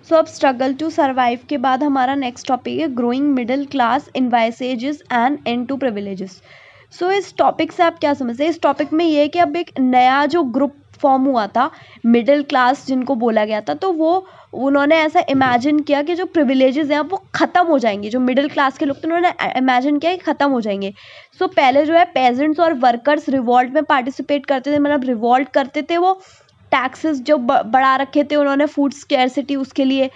सो अब struggle to survive के बाद हमारा नेक्स्ट टॉपिक है growing middle class invoices and and to privileges. So इस टॉपिक से आप क्या समझते हैं? इस टॉपिक में ये है कि अब एक नया जो ग्रुप फॉर्म हुआ था मिडिल क्लास जिनको बोला गया था, तो वो उन्होंने ऐसा इमेजिन किया कि जो प्रिविलेजेस हैं वो ख़त्म हो जाएंगे। जो मिडिल क्लास के लोग थे उन्होंने इमेजिन किया कि ख़त्म हो जाएंगे। सो पहले जो है पेजेंट्स और वर्कर्स रिवॉल्ट में पार्टिसिपेट करते थे, मतलब रिवॉल्ट करते थे। वो टैक्सेस जो बढ़ा रखे थे उन्होंने फूड स्कैरसिटी उसके लिए,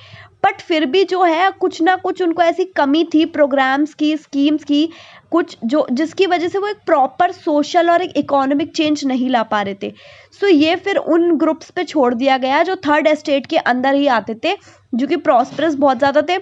बट फिर भी जो है कुछ ना कुछ उनको ऐसी कमी थी प्रोग्राम्स की, स्कीम्स की, कुछ जो जिसकी वजह से वो एक प्रॉपर सोशल और एक इकोनॉमिक चेंज नहीं ला पा रहे थे। सो ये फिर उन ग्रुप्स पे छोड़ दिया गया जो थर्ड एस्टेट के अंदर ही आते थे, जो कि प्रॉस्परस बहुत ज़्यादा थे,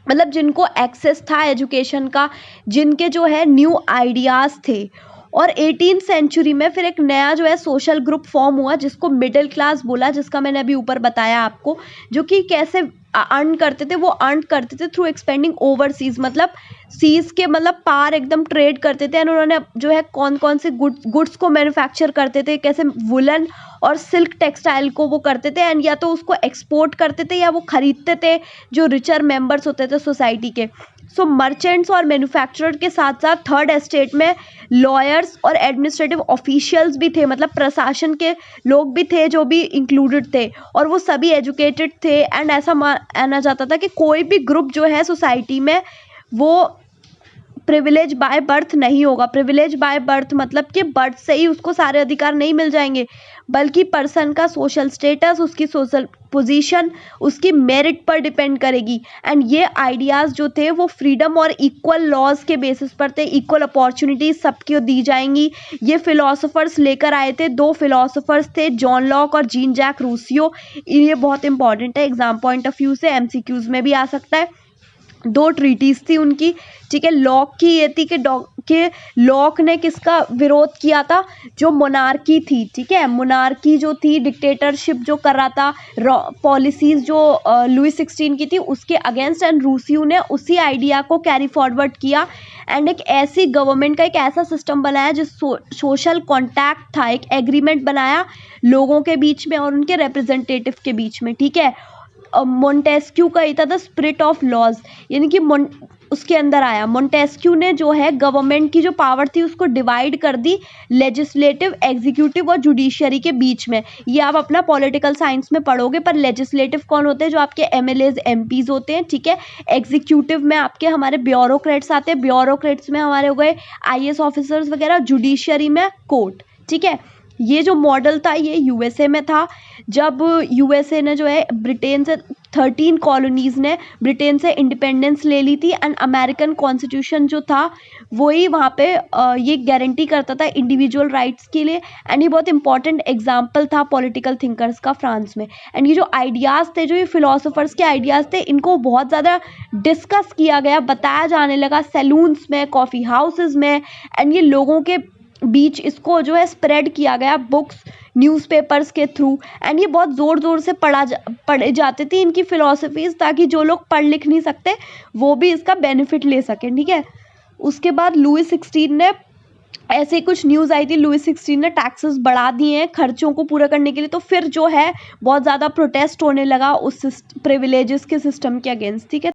मतलब जिनको एक्सेस था एजुकेशन का, जिनके जो है न्यू आइडियाज़ थे। और 18th सेंचुरी में फिर एक नया जो है सोशल ग्रुप फॉर्म हुआ जिसको मिडिल क्लास बोला, जिसका मैंने अभी ऊपर बताया आपको, जो कि कैसे अर्न करते थे। वो अर्न करते थे थ्रू एक्सपेंडिंग ओवरसीज, मतलब सीज के मतलब पार एकदम ट्रेड करते थे। एंड उन्होंने जो है कौन कौन से गुड्स को मैन्युफैक्चर करते थे, कैसे वुलन और सिल्क टेक्सटाइल को वो करते थे, एंड या तो उसको एक्सपोर्ट करते थे या वो खरीदते थे जो रिचर मेंबर्स होते थे सोसाइटी के। सो मर्चेंट्स और मैन्युफैक्चरर के साथ साथ थर्ड एस्टेट में लॉयर्स और एडमिनिस्ट्रेटिव ऑफिशियल्स भी थे, मतलब प्रशासन के लोग भी थे जो भी इंक्लूडेड थे, और वो सभी एजुकेटेड थे। एंड ऐसा माना जाता था कि कोई भी ग्रुप जो है सोसाइटी में वो प्रिविलेज बाय बर्थ नहीं होगा। प्रिविलेज बाय बर्थ मतलब कि बर्थ से ही उसको सारे अधिकार नहीं मिल जाएंगे, बल्कि पर्सन का सोशल स्टेटस, उसकी सोशल पोजीशन, उसकी मेरिट पर डिपेंड करेगी। एंड ये आइडियाज़ जो थे वो फ्रीडम और इक्वल लॉज के बेसिस पर थे, इक्वल अपॉर्चुनिटीज सबको दी जाएंगी। ये फिलोसोफर्स लेकर आए थे, दो फिलोसोफर्स थे, जॉन लॉक और जीन जैक रूसियो। ये बहुत इंपॉर्टेंट है, एग्जाम पॉइंट ऑफ व्यू से एमसीक्यूज में भी आ सकता है। दो ट्रीटीज थी उनकी, ठीक है। लॉक की ये थी कि लॉक ने किसका विरोध किया था? जो मोनार्की थी, ठीक है, मोनार्की जो थी, डिक्टेटरशिप जो कर रहा था, पॉलिसीज जो लुई 16 की थी उसके अगेंस्ट। एंड रूसियो ने उसी आइडिया को कैरी फॉरवर्ड किया एंड एक ऐसी गवर्नमेंट का एक ऐसा सिस्टम बनाया जिस सोशल कॉन्टैक्ट था, एक एग्रीमेंट बनाया लोगों के बीच में और उनके रिप्रेजेंटेटिव के बीच में, ठीक है। मोंटेस्क्यू का ये था द स्पिरिट ऑफ लॉज, यानी कि उसके अंदर आया। मोंटेस्क्यू ने जो है गवर्नमेंट की जो पावर थी उसको डिवाइड कर दी लेजिस्लेटिव, एग्जीक्यूटिव और जुडिशरी के बीच में। ये आप अपना पॉलिटिकल साइंस में पढ़ोगे। पर लेजिस्लेटिव कौन होते हैं? जो आपके एमएलएज, एमपीज होते हैं, ठीक है। एग्जीक्यूटिव में आपके हमारे ब्यूरोक्रेट्स आते हैं, ब्यूरोक्रेट्स में हमारे हो गए आईएएस ऑफिसर्स वगैरह, जुडिशरी में कोर्ट, ठीक है। ये जो मॉडल था ये यूएसए में था, जब यूएसए ने जो है ब्रिटेन से 13 कॉलोनीज़ ने ब्रिटेन से इंडिपेंडेंस ले ली थी। एंड अमेरिकन कॉन्स्टिट्यूशन जो था वही वहाँ पे ये गारंटी करता था इंडिविजुअल राइट्स के लिए। एंड ये बहुत इंपॉर्टेंट एग्जाम्पल था पॉलिटिकल थिंकर्स का फ्रांस में। एंड ये जो आइडियाज़ थे, जो ये फिलोसोफर्स के आइडियाज़ थे, इनको बहुत ज़्यादा डिस्कस किया गया, बताया जाने लगा सैलून्स में, कॉफ़ी हाउसेस में। एंड ये लोगों के बीच इसको जो है स्प्रेड किया गया बुक्स, न्यूज़पेपर्स के थ्रू। एंड ये बहुत ज़ोर ज़ोर से पढ़े जाते थे इनकी फ़िलॉसफीज़, ताकि जो लोग पढ़ लिख नहीं सकते वो भी इसका बेनिफिट ले सकें, ठीक है। उसके बाद लुई 16 ने ऐसे कुछ न्यूज़ आई थी, लुई 16 ने टैक्सेस बढ़ा दिए हैं खर्चों को पूरा करने के लिए। तो फिर जो है बहुत ज़्यादा प्रोटेस्ट होने लगा उस प्रिविलेजेस के सिस्टम के अगेंस्ट, ठीक है।